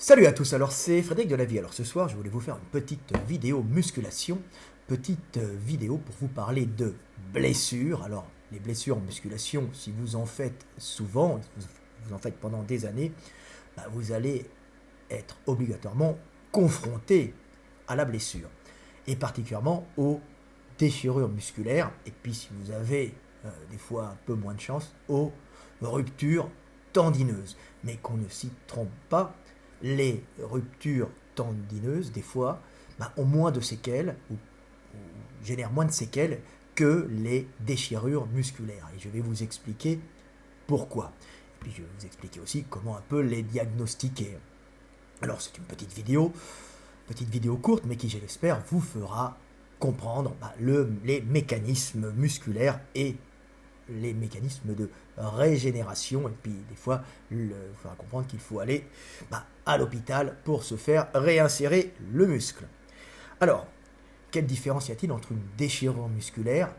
Salut à tous, alors c'est Frédéric de la Vie. Alors ce soir, je voulais vous faire une petite vidéo musculation, petite vidéo pour vous parler de blessures. Alors les blessures en musculation, si vous en faites souvent, vous en faites pendant des années, vous allez être obligatoirement confronté à la blessure et particulièrement aux déchirures musculaires. Et puis si vous avez des fois un peu moins de chance, aux ruptures tendineuses. Mais qu'on ne s'y trompe pas, les ruptures tendineuses, des fois, ont moins de séquelles, ou génèrent moins de séquelles que les déchirures musculaires. Et je vais vous expliquer pourquoi. Et puis je vais vous expliquer aussi comment un peu les diagnostiquer. Alors c'est une petite vidéo courte, mais qui, je l'espère, vous fera comprendre les mécanismes musculaires et les mécanismes de régénération. Et puis des fois, il faudra comprendre qu'il faut aller à l'hôpital pour se faire réinsérer le muscle. Alors, quelle différence y a-t-il entre une déchirure musculaire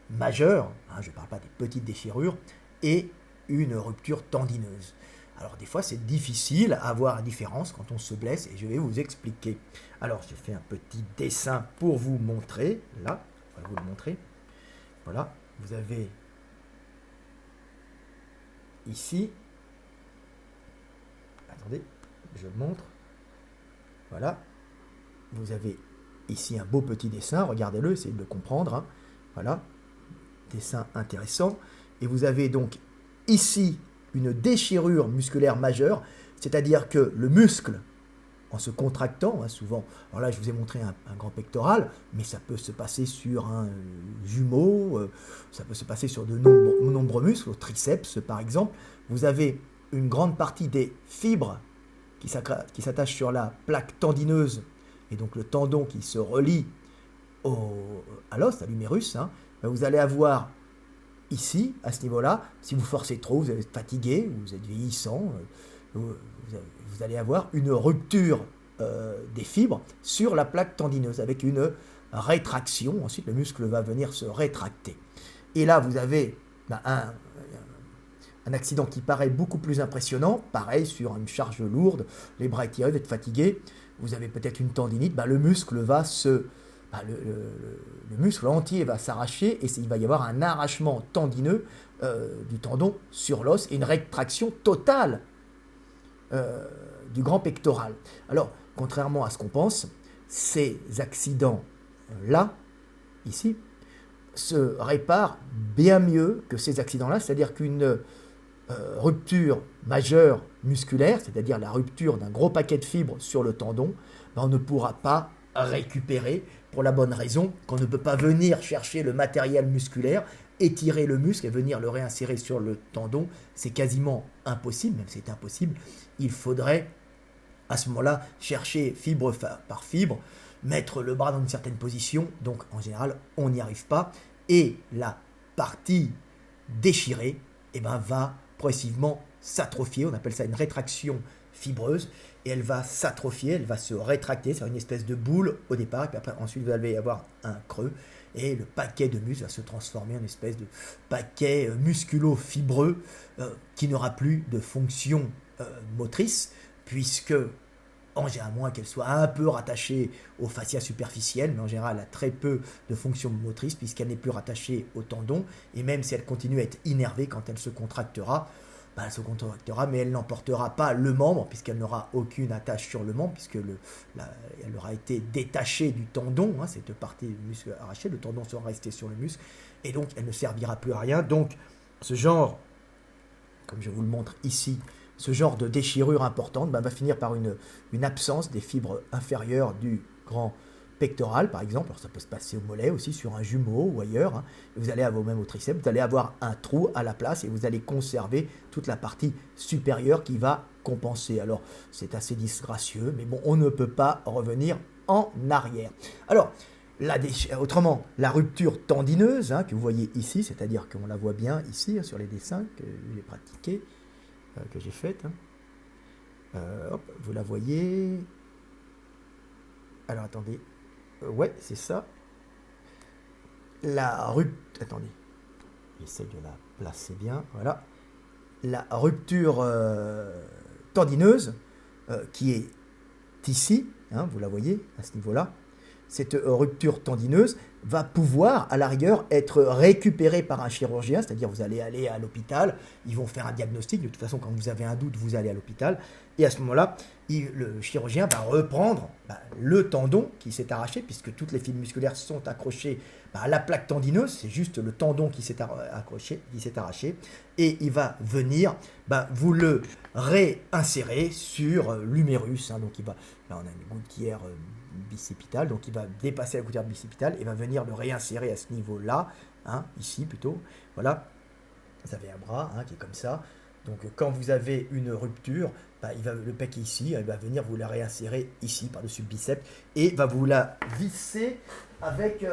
majeure, je ne parle pas des petites déchirures, et une rupture tendineuse? Alors des fois c'est difficile à voir la différence quand on se blesse et je vais vous expliquer. Alors j'ai fait un petit dessin pour vous montrer, là, on va vous le montrer. Voilà, vous avez ici, attendez, je le montre, voilà, vous avez ici un beau petit dessin, regardez-le, essayez de le comprendre, voilà, dessin intéressant, et vous avez donc ici une déchirure musculaire majeure, c'est-à-dire que le muscle, en se contractant, souvent, alors là je vous ai montré un grand pectoral, mais ça peut se passer sur un jumeau, ça peut se passer sur de nombreux muscles, au triceps par exemple. Vous avez une grande partie des fibres qui s'attachent sur la plaque tendineuse, et donc le tendon qui se relie à l'os, à l'humérus. Vous allez avoir ici, à ce niveau-là, si vous forcez trop, vous allez être fatigué, vous êtes vieillissant, vous allez avoir une rupture des fibres sur la plaque tendineuse avec une rétraction. Ensuite, le muscle va venir se rétracter. Et là, vous avez un accident qui paraît beaucoup plus impressionnant. Pareil, sur une charge lourde, les bras étirés, vous êtes fatigué, vous avez peut-être une tendinite, le muscle va se... le muscle entier va s'arracher et il va y avoir un arrachement tendineux du tendon sur l'os et une rétraction totale du grand pectoral. Alors, contrairement à ce qu'on pense, ces accidents-là, ici, se réparent bien mieux que ces accidents-là, c'est-à-dire qu'une rupture majeure musculaire, c'est-à-dire la rupture d'un gros paquet de fibres sur le tendon, on ne pourra pas récupérer pour la bonne raison qu'on ne peut pas venir chercher le matériel musculaire, étirer le muscle et venir le réinsérer sur le tendon. C'est quasiment impossible, même si c'est impossible. Il faudrait à ce moment-là chercher fibre par fibre, mettre le bras dans une certaine position, donc en général on n'y arrive pas et la partie déchirée va progressivement s'atrophier. On appelle ça une rétraction fibreuse et elle va s'atrophier, elle va se rétracter, c'est une espèce de boule au départ, et puis après ensuite vous allez avoir un creux et le paquet de muscles va se transformer en une espèce de paquet musculo-fibreux qui n'aura plus de fonction motrice, puisque en général, à moins qu'elle soit un peu rattachée au fascia superficiel, mais en général, elle a très peu de fonction motrice puisqu'elle n'est plus rattachée au tendon, et même si elle continue à être innervée quand elle se contractera, elle se contractera, mais elle n'emportera pas le membre puisqu'elle n'aura aucune attache sur le membre, puisque elle aura été détachée du tendon, cette partie du muscle arrachée, le tendon sera resté sur le muscle, et donc elle ne servira plus à rien. Donc ce genre, comme je vous le montre ici, ce genre de déchirure importante va finir par une absence des fibres inférieures du grand pectoral, par exemple. Alors ça peut se passer au mollet aussi, sur un jumeau ou ailleurs. Vous allez avoir même au triceps, vous allez avoir un trou à la place et vous allez conserver toute la partie supérieure qui va compenser. Alors c'est assez disgracieux, mais bon, on ne peut pas revenir en arrière. Alors, autrement, la rupture tendineuse que vous voyez ici, c'est-à-dire qu'on la voit bien ici sur les dessins que j'ai pratiqués, que j'ai faite. Vous la voyez. Alors attendez. Ouais, c'est ça. La rupture. Attendez. J'essaie de la placer bien. Voilà. La rupture tendineuse qui est ici, hein, vous la voyez à ce niveau-là, cette rupture tendineuse va pouvoir, à la rigueur, être récupérée par un chirurgien, c'est-à-dire vous allez aller à l'hôpital, ils vont faire un diagnostic, de toute façon quand vous avez un doute, vous allez à l'hôpital, et à ce moment-là, le chirurgien va reprendre le tendon qui s'est arraché, puisque toutes les fibres musculaires sont accrochées à la plaque tendineuse, c'est juste le tendon qui s'est arraché, et il va venir vous le réinsérer sur l'humérus, hein, donc là on a une gouttière bicépitale, donc il va dépasser la gouttière bicépitale et va venir le réinsérer à ce niveau-là, hein, ici plutôt, voilà, vous avez un bras hein, qui est comme ça, donc quand vous avez une rupture, le pec est ici, il va venir vous la réinsérer ici par-dessus le biceps et va vous la visser avec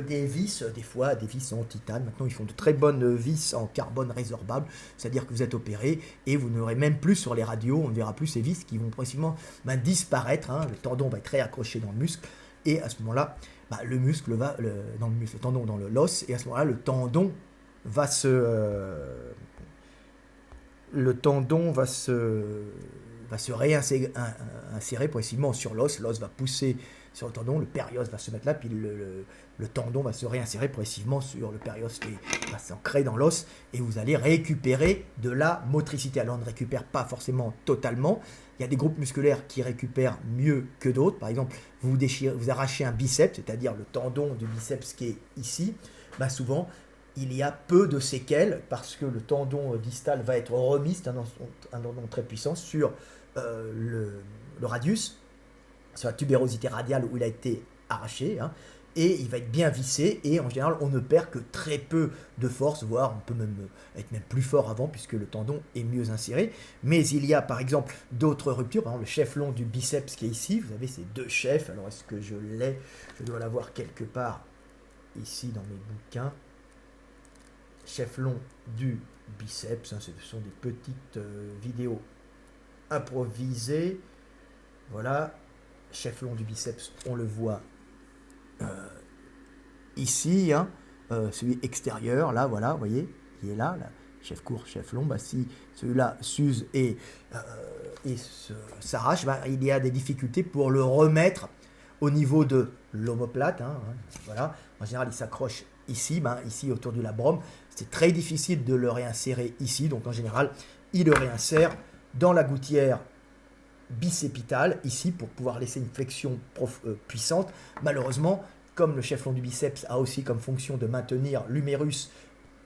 des vis, des fois des vis en titane. Maintenant ils font de très bonnes vis en carbone résorbable, c'est-à-dire que vous êtes opéré et vous n'aurez même plus sur les radios, on ne verra plus ces vis qui vont progressivement disparaître, hein. Le tendon va être réaccroché dans le muscle et à ce moment-là, le muscle va, le tendon dans l'os et à ce moment-là le tendon va se réinsérer progressivement sur l'os va pousser sur le tendon, le périos va se mettre là, puis le tendon va se réinsérer progressivement sur le périos qui va s'ancrer dans l'os, et vous allez récupérer de la motricité. Alors on ne récupère pas forcément totalement, il y a des groupes musculaires qui récupèrent mieux que d'autres, par exemple vous arrachez un biceps, c'est-à-dire le tendon du biceps qui est ici, souvent il y a peu de séquelles parce que le tendon distal va être remis, c'est un tendon très puissant, sur le radius, sur la tubérosité radiale où il a été arraché, hein, et il va être bien vissé, et en général on ne perd que très peu de force, voire on peut même être plus fort avant puisque le tendon est mieux inséré. Mais il y a par exemple d'autres ruptures, par exemple le chef long du biceps qui est ici, vous avez ces deux chefs, alors est-ce que je dois l'avoir quelque part ici dans mes bouquins, chef long du biceps, hein, ce sont des petites vidéos improvisées, voilà, chef long du biceps, on le voit ici, hein, celui extérieur, là, voilà, vous voyez, il est là, chef court, chef long, si celui-là s'use et s'arrache, il y a des difficultés pour le remettre au niveau de l'omoplate, hein, voilà, en général il s'accroche ici, ici autour du labrum, c'est très difficile de le réinsérer ici, donc en général il le réinsère dans la gouttière bicépitale ici pour pouvoir laisser une flexion puissante. Malheureusement, comme le chef long du biceps a aussi comme fonction de maintenir l'humérus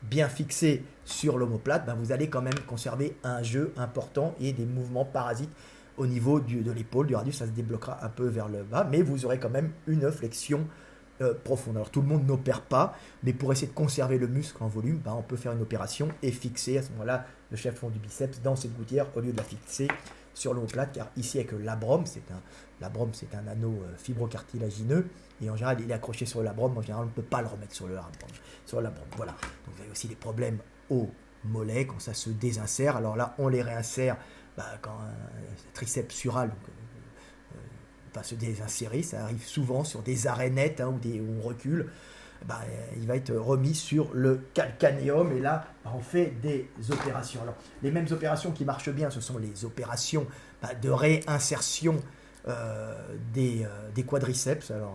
bien fixé sur l'omoplate, vous allez quand même conserver un jeu important et des mouvements parasites au niveau de l'épaule, du radius, ça se débloquera un peu vers le bas, mais vous aurez quand même une flexion profonde. Alors tout le monde n'opère pas, mais pour essayer de conserver le muscle en volume, on peut faire une opération et fixer à ce moment-là le chef long du biceps dans cette gouttière au lieu de la fixer sur l'omoplate, car ici avec le labrum, c'est un anneau fibrocartilagineux, et en général il est accroché sur le labrum, en général on ne peut pas le remettre sur le labrum, voilà. Donc vous avez aussi des problèmes au mollet quand ça se désinsère, alors là on les réinsère quand un triceps sural va se désinsérer, ça arrive souvent sur des arrêts nets, hein, où on recule, il va être remis sur le calcanéum, et là on fait des opérations. Alors les mêmes opérations qui marchent bien, ce sont les opérations de réinsertion des quadriceps. Alors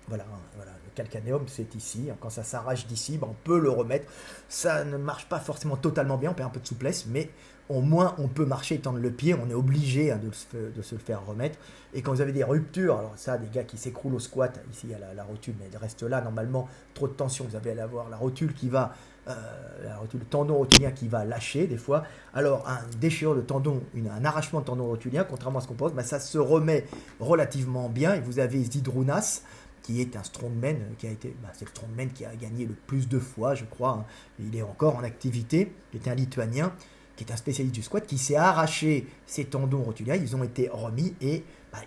voilà, le calcanéum c'est ici, quand ça s'arrache d'ici, on peut le remettre, ça ne marche pas forcément totalement bien, on perd un peu de souplesse, mais au moins on peut marcher et tendre le pied, on est obligé de se le faire remettre. Et quand vous avez des ruptures, alors ça, des gars qui s'écroulent au squat, ici il y a la rotule, mais elle reste là, normalement, trop de tension, vous allez avoir la rotule qui va, le tendon rotulien qui va lâcher des fois. Alors un déchirure de tendon, un arrachement de tendon rotulien, contrairement à ce qu'on pense, ça se remet relativement bien, et vous avez Zydrunas, qui est un strongman, c'est le strongman qui a gagné le plus de fois, je crois, hein. Il est encore en activité, il est un Lituanien, qui est un spécialiste du squat, qui s'est arraché ses tendons rotuliens, ils ont été remis, et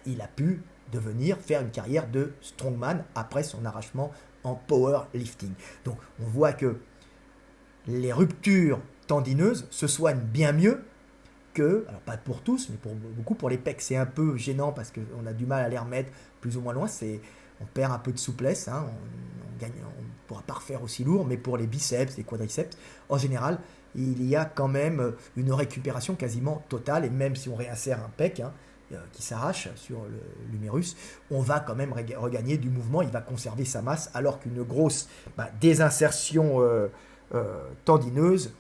il a pu faire une carrière de strongman après son arrachement en powerlifting. Donc on voit que les ruptures tendineuses se soignent bien mieux que, alors pas pour tous, mais pour beaucoup, pour les pecs c'est un peu gênant parce qu'on a du mal à les remettre plus ou moins loin, on perd un peu de souplesse, hein, on ne pourra pas refaire aussi lourd, mais pour les biceps, les quadriceps, en général, il y a quand même une récupération quasiment totale, et même si on réinsère un pec qui s'arrache sur l'humérus, on va quand même regagner du mouvement, il va conserver sa masse, alors qu'une grosse désinsertion tendineuse,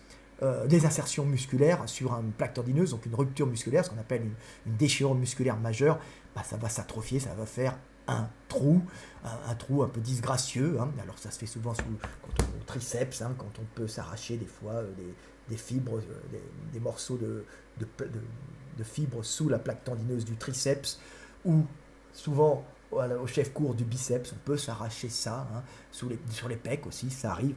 des insertions musculaires sur une plaque tendineuse, donc une rupture musculaire, ce qu'on appelle une déchirure musculaire majeure, ça va s'atrophier, ça va faire un trou un peu disgracieux, hein. Alors ça se fait souvent quand on au triceps, hein, quand on peut s'arracher des fois des fibres, des morceaux de fibres sous la plaque tendineuse du triceps, ou souvent au chef court du biceps, on peut s'arracher ça, hein, sur les pecs aussi, ça arrive.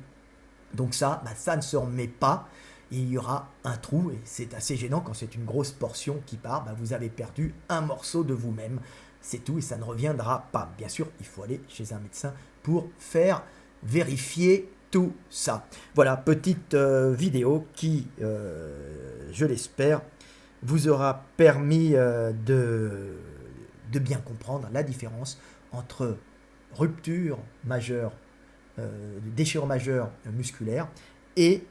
Donc ça ne se remet pas, il y aura un trou, et c'est assez gênant quand c'est une grosse portion qui part, vous avez perdu un morceau de vous-même, c'est tout, et ça ne reviendra pas. Bien sûr, il faut aller chez un médecin pour faire vérifier tout ça. Voilà, petite vidéo qui, je l'espère, vous aura permis de bien comprendre la différence entre rupture majeure, déchirure majeure musculaire et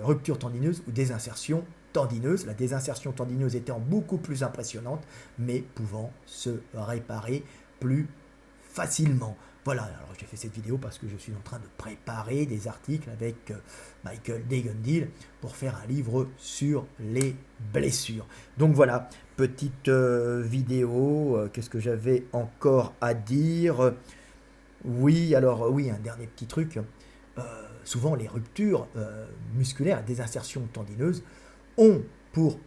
rupture tendineuse ou désinsertion tendineuse. La désinsertion tendineuse étant beaucoup plus impressionnante, mais pouvant se réparer plus facilement. Voilà, alors j'ai fait cette vidéo parce que je suis en train de préparer des articles avec Michael Degundil pour faire un livre sur les blessures. Donc voilà, petite vidéo, qu'est-ce que j'avais encore à dire? Oui, alors oui, un dernier petit truc. Souvent les ruptures musculaires, des insertions tendineuses, ont pour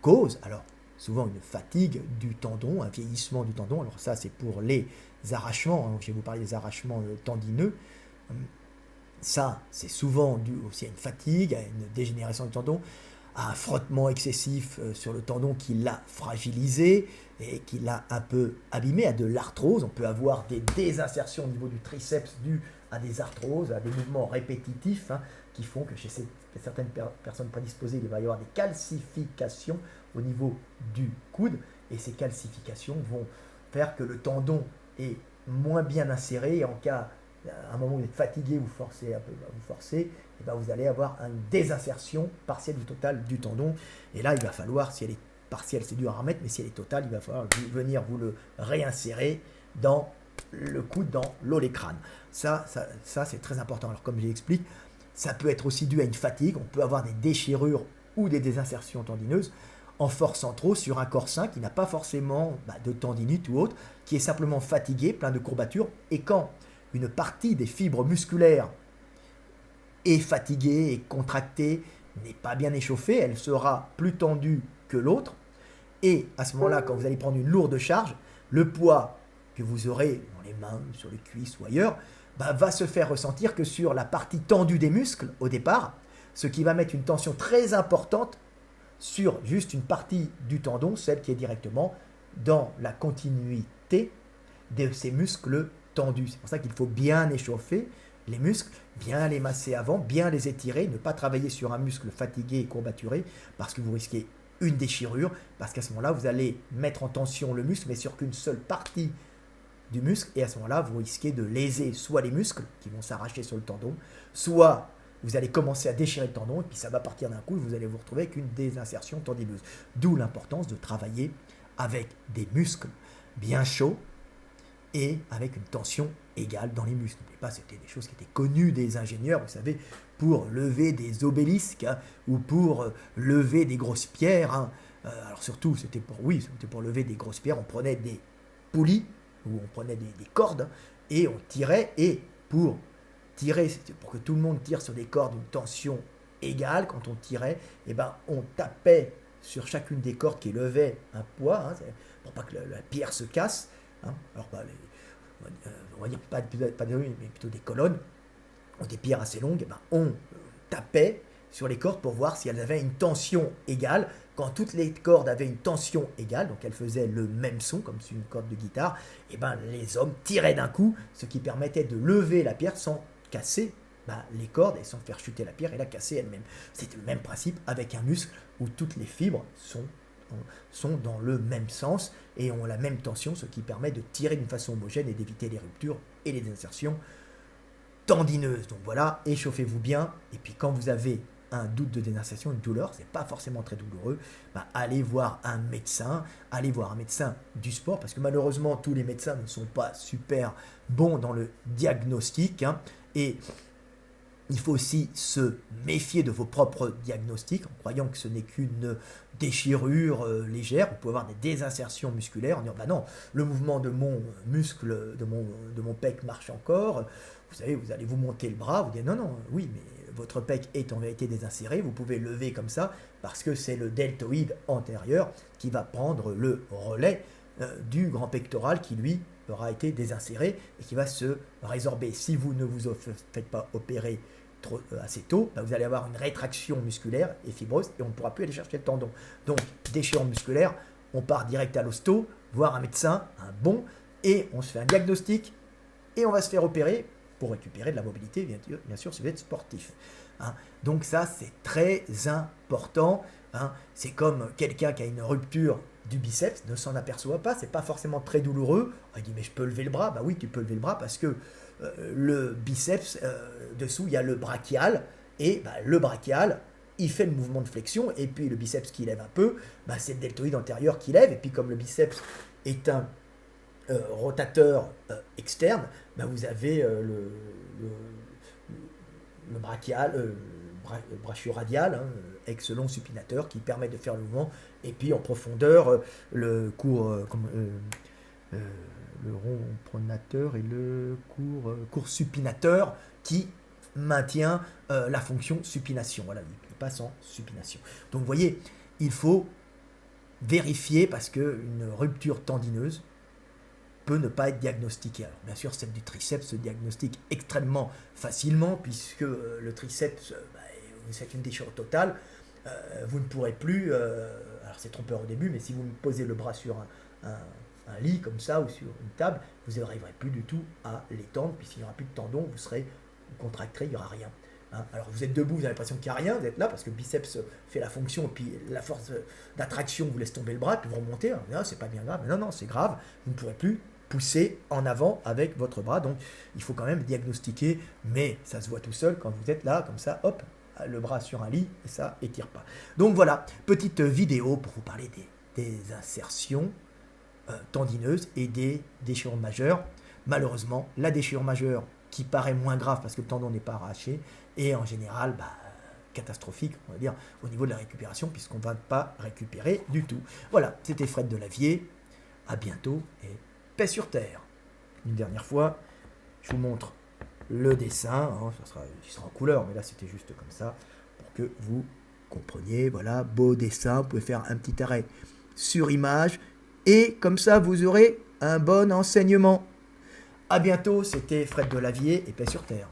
cause, alors souvent une fatigue du tendon, un vieillissement du tendon, alors ça c'est pour les arrachements, hein, je vais vous parler des arrachements tendineux, ça c'est souvent dû aussi à une fatigue, à une dégénération du tendon, à un frottement excessif sur le tendon qui l'a fragilisé et qui l'a un peu abîmé, à de l'arthrose. On peut avoir des désinsertions au niveau du triceps dues à des arthroses, à des mouvements répétitifs, hein, qui font que chez certaines personnes prédisposées, il va y avoir des calcifications au niveau du coude, et ces calcifications vont faire que le tendon est moins bien inséré, et en cas, à un moment où vous êtes fatigué, vous forcez un peu, vous forcez, et vous allez avoir une désinsertion partielle du total du tendon, et là il va falloir, si elle est partielle c'est dur à remettre, mais si elle est totale, il va falloir venir vous le réinsérer dans le coude, dans l'olécrane. Ça c'est très important. Alors comme j'explique, ça peut être aussi dû à une fatigue, on peut avoir des déchirures ou des désinsertions tendineuses en forçant trop sur un corps sain qui n'a pas forcément de tendinite ou autre, qui est simplement fatigué, plein de courbatures, et quand une partie des fibres musculaires est fatiguée et contractée, n'est pas bien échauffée, elle sera plus tendue que l'autre, et à ce moment-là, quand vous allez prendre une lourde charge, le poids que vous aurez dans les mains, sur les cuisses ou ailleurs, va se faire ressentir que sur la partie tendue des muscles au départ, ce qui va mettre une tension très importante sur juste une partie du tendon, celle qui est directement dans la continuité de ces muscles tendus. C'est pour ça qu'il faut bien échauffer les muscles, bien les masser avant, bien les étirer, ne pas travailler sur un muscle fatigué et courbaturé, parce que vous risquez une déchirure, parce qu'à ce moment-là, vous allez mettre en tension le muscle, mais sur qu'une seule partie du muscle, et à ce moment-là, vous risquez de léser soit les muscles qui vont s'arracher sur le tendon, soit vous allez commencer à déchirer le tendon, et puis ça va partir d'un coup, et vous allez vous retrouver avec une désinsertion tendineuse. D'où l'importance de travailler avec des muscles bien chauds et avec une tension égale dans les muscles. N'oubliez pas, c'était des choses qui étaient connues des ingénieurs, vous savez, pour lever des obélisques, hein, ou pour lever des grosses pierres. Hein. Alors surtout, c'était pour lever des grosses pierres, on prenait des poulies, où on prenait des cordes, hein, et on tirait, et pour tirer, pour que tout le monde tire sur des cordes d'une tension égale, quand on tirait, on tapait sur chacune des cordes qui levaient un poids, hein, pour pas que la pierre se casse. Hein. Alors, on va dire pas des rues, mais plutôt des colonnes, ou des pierres assez longues, on tapait sur les cordes pour voir si elles avaient une tension égale. Quand toutes les cordes avaient une tension égale, donc elles faisaient le même son, comme sur une corde de guitare, les hommes tiraient d'un coup, ce qui permettait de lever la pierre sans casser les cordes et sans faire chuter la pierre et la casser elle-même. C'est le même principe avec un muscle où toutes les fibres sont sont dans le même sens et ont la même tension, ce qui permet de tirer d'une façon homogène et d'éviter les ruptures et les insertions tendineuses. Donc voilà, échauffez-vous bien, et puis quand vous avez un doute de désinsertion, une douleur, c'est pas forcément très douloureux, allez voir un médecin, du sport, parce que malheureusement tous les médecins ne sont pas super bons dans le diagnostic, hein, et il faut aussi se méfier de vos propres diagnostics en croyant que ce n'est qu'une déchirure légère. Vous pouvez avoir des désinsertions musculaires en disant bah non, le mouvement de mon muscle, de mon pec marche encore. Vous savez, vous allez vous monter le bras, vous dites non, non, oui, mais votre pec est en vérité désinséré. Vous pouvez lever comme ça parce que c'est le deltoïde antérieur qui va prendre le relais du grand pectoral qui lui aura été désinséré et qui va se résorber. Si vous ne vous faites pas opérer assez tôt, vous allez avoir une rétraction musculaire et fibreuse et on ne pourra plus aller chercher le tendon. Donc, déchirure musculaire, on part direct à l'hosto, voir un médecin, un bon, et on se fait un diagnostic et on va se faire opérer pour récupérer de la mobilité, bien sûr, si vous êtes sportif. Hein. Donc ça, c'est très important. Hein. C'est comme quelqu'un qui a une rupture du biceps, ne s'en aperçoit pas, c'est pas forcément très douloureux. Il dit mais je peux lever le bras. Bah oui, tu peux lever le bras parce que le biceps, dessous, il y a le brachial, et le brachial, il fait le mouvement de flexion, et puis le biceps qui lève un peu, c'est le deltoïde antérieur qui lève, et puis comme le biceps est un rotateur externe, vous avez le brachial, brachioradial, hein, ex-long supinateur, qui permet de faire le mouvement, et puis en profondeur, le rond pronateur et le court supinateur qui maintient la fonction supination. Voilà, il passe en supination. Donc vous voyez, il faut vérifier parce qu'une rupture tendineuse peut ne pas être diagnostiquée. Alors bien sûr, celle du triceps se diagnostique extrêmement facilement puisque le triceps, vous faites une déchirure totale, vous ne pourrez plus, alors c'est trompeur au début, mais si vous posez le bras sur un lit comme ça ou sur une table, vous n'arriverez plus du tout à l'étendre, puisqu'il n'y aura plus de tendon, vous contracterez, il n'y aura rien. Hein. Alors vous êtes debout, vous avez l'impression qu'il n'y a rien, vous êtes là parce que le biceps fait la fonction, et puis la force d'attraction vous laisse tomber le bras, puis vous remontez, hein. Non, c'est pas bien grave, non, c'est grave, vous ne pourrez plus pousser en avant avec votre bras, donc il faut quand même diagnostiquer, mais ça se voit tout seul quand vous êtes là, comme ça, hop, le bras sur un lit, et ça étire pas. Donc voilà, petite vidéo pour vous parler des insertions tendineuses et des déchirures majeures. Malheureusement, la déchirure majeure qui paraît moins grave parce que le tendon n'est pas arraché est en général catastrophique, on va dire, au niveau de la récupération puisqu'on ne va pas récupérer du tout. Voilà, c'était Fred Delavier. À bientôt et paix sur terre. Une dernière fois, je vous montre le dessin. Hein, il sera en couleur, mais là c'était juste comme ça pour que vous compreniez. Voilà, beau dessin. Vous pouvez faire un petit arrêt sur image. Et comme ça, vous aurez un bon enseignement. À bientôt, c'était Fred Delavier et paix sur terre.